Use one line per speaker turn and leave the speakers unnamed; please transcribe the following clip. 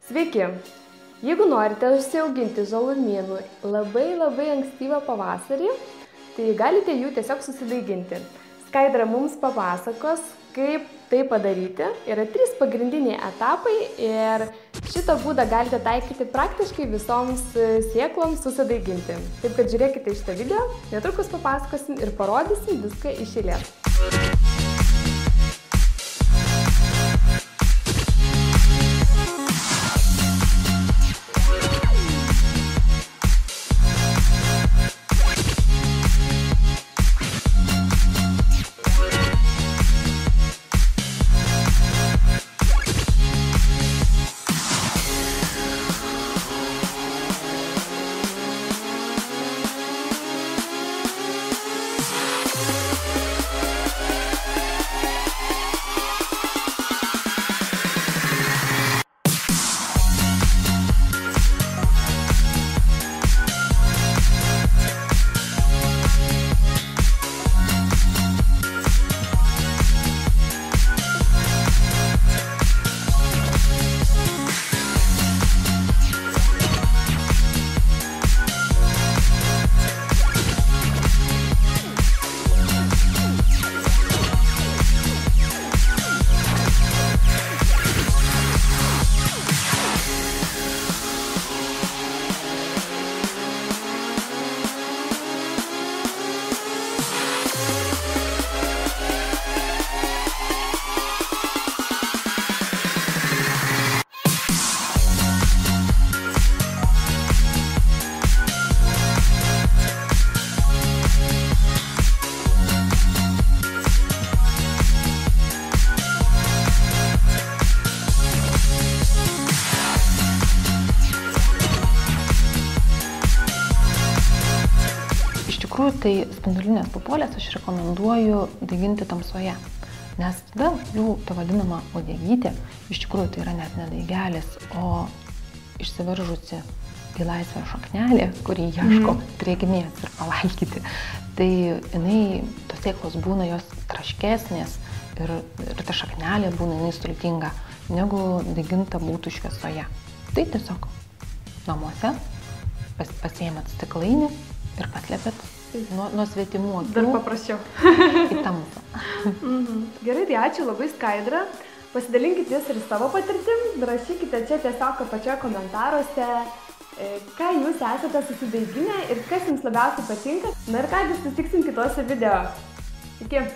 Sveiki! Jeigu norite užsiauginti žalumynų labai ankstyvą pavasarį, tai galite jų tiesiog susidaiginti. Skaidra mums papasakos, kaip tai padaryti. Yra 3 pagrindiniai etapai ir šitą būdą galite taikyti praktiškai visoms sėkloms susidaiginti. Taip kad žiūrėkite šitą video, netrukus papasakosim ir parodysim viską iš eilės.
Iš tikrųjų, tai spindulinės papuolės aš rekomenduoju daiginti tamsoje, nes tada jų ta vadinama uodegytė, iš tikrųjų tai yra net ne daigelis, o išsiveržusi į laisvę šaknelė, kuri ieško drėgmės ir pavalgyti. Tai tos sėklos būna jos traškesnės ir ta šaknelė būna sultinga, negu daiginta būtų šviesoje. Tai tiesiog namuose pasiėmėt stiklainį ir paslėpėt nuo svetimų akių.
Dar paprasčiau.
Į tamsą.
Gerai, tai ačiū labai, Skaidra. Pasidalinkite jūs ir savo patirtim, rašykite čia tiesiog apačioje komentaruose, ką jūs esate susidaiginę ir kas jums labiausiai patinka. Na ir ką, susitiksim kitose video. Iki!